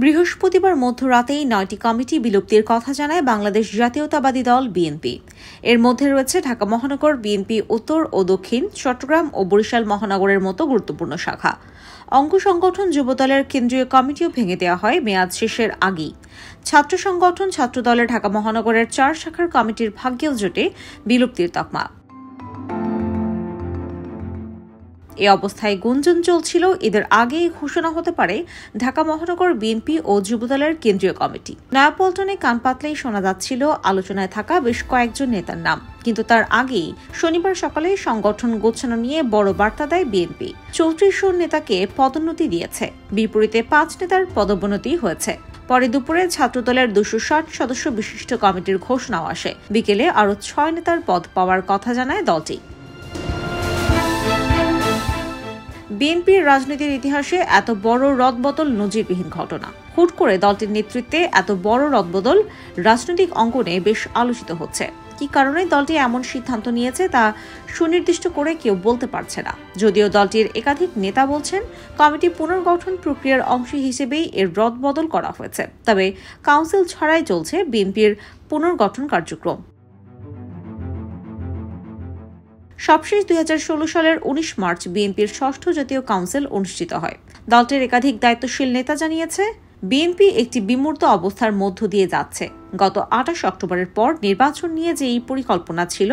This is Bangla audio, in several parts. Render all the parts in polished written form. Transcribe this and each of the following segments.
বৃহস্পতিবার মধ্যরাতেই ৯টি কমিটি বিলুপ্তির কথা জানায় বাংলাদেশ জাতীয়তাবাদী দল বিএনপি। এর মধ্যে রয়েছে ঢাকা মহানগর বিএনপি উত্তর ও দক্ষিণ, চট্টগ্রাম ও বরিশাল মহানগরের মতো গুরুত্বপূর্ণ শাখা। অঙ্গ সংগঠন যুবদলের কেন্দ্রীয় কমিটিও ভেঙে দেওয়া হয় মেয়াদ শেষের আগেই। ছাত্র সংগঠন ছাত্রদলের ঢাকা মহানগরের ৪ শাখার কমিটির ভাগ্যেও জোটে বিলুপ্তির তকমা। এ অবস্থায় গুঞ্জন চলছিল ঈদের আগেই ঘোষণা হতে পারে ঢাকা মহানগর বিএনপি ও যুবদলের কেন্দ্রীয় কমিটি। নয়াপল্টনে কান পাতলেই শোনা যাচ্ছিল আলোচনায় থাকা বেশ কয়েকজন নেতার নাম, কিন্তু তার আগেই শনিবার সকালে সংগঠন গোছানো নিয়ে বড় বার্তা দেয় বিএনপি। ৩৪০০ নেতাকে পদোন্নতি দিয়েছে, বিপরীতে ৫ নেতার পদোন্নতি হয়েছে। পরে দুপুরে ছাত্রদলের ২৬০ সদস্য বিশিষ্ট কমিটির ঘোষণাও আসে। বিকেলে আরও ৬ নেতার পদ পাওয়ার কথা জানায় দলটি। বিএনপির রাজনীতির ইতিহাসে এত বড় রদবদল নজিরবিহীন ঘটনা। হুট করে দলটির নেতৃত্বে এত বড় রদবদল রাজনৈতিক অঙ্গনে বেশ আলোচিত হচ্ছে। কি কারণে দলটি এমন সিদ্ধান্ত নিয়েছে তা সুনির্দিষ্ট করে কেউ বলতে পারছে না। যদিও দলটির একাধিক নেতা বলছেন কমিটি পুনর্গঠন প্রক্রিয়ার অংশ হিসেবেই এর রদবদল করা হয়েছে, তবে কাউন্সিল ছাড়াই চলছে বিএনপির পুনর্গঠন কার্যক্রম। সবশেষ ২০১৬ সালের ১৯ মার্চ বিএনপির ষষ্ঠ জাতীয় কাউন্সিল অনুষ্ঠিত হয়। দলটির একাধিক দায়িত্বশীল নেতা জানিয়েছে, বিএনপি একটি বিমূর্ত অবস্থার মধ্য দিয়ে যাচ্ছে। গত ২৮ অক্টোবরের পর নির্বাচন নিয়ে যে এই পরিকল্পনা ছিল,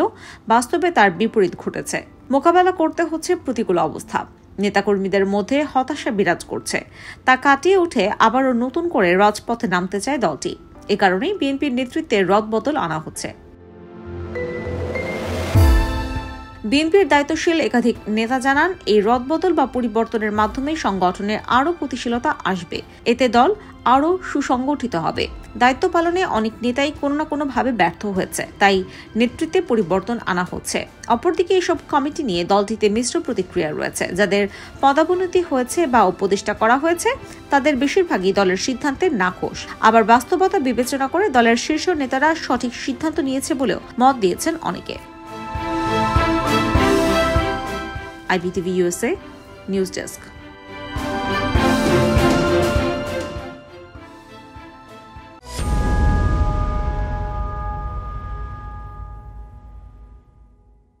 বাস্তবে তার বিপরীত ঘটেছে। মোকাবেলা করতে হচ্ছে প্রতিকূল অবস্থা। নেতাকর্মীদের মধ্যে হতাশা বিরাজ করছে। তা কাটিয়ে উঠে আবারও নতুন করে রাজপথে নামতে চায় দলটি। এ কারণেই বিএনপির নেতৃত্বে রদবদল আনা হচ্ছে। বিএনপির দায়িত্বশীল একাধিক নেতা জানান, এই রদবদল বা পরিবর্তনের মাধ্যমে সংগঠনের আরও গতিশীলতা আসবে। এতে দল আরও সুসংগঠিত হবে। দায়িত্ব পালনে অনেক নেতাই কোনো না কোনোভাবে ব্যর্থ হয়েছে, তাই নেতৃত্বে পরিবর্তন আনা হচ্ছে। অপরদিকে এসব কমিটি নিয়ে দলটিতে মিশ্র প্রতিক্রিয়া রয়েছে। যাদের পদোন্নতি হয়েছে বা উপদেষ্টা করা হয়েছে তাদের বেশিরভাগই দলের সিদ্ধান্তে নাখোশ। আবার বাস্তবতা বিবেচনা করে দলের শীর্ষ নেতারা সঠিক সিদ্ধান্ত নিয়েছে বলেও মত দিয়েছেন অনেকে। IBTV USA News Desk।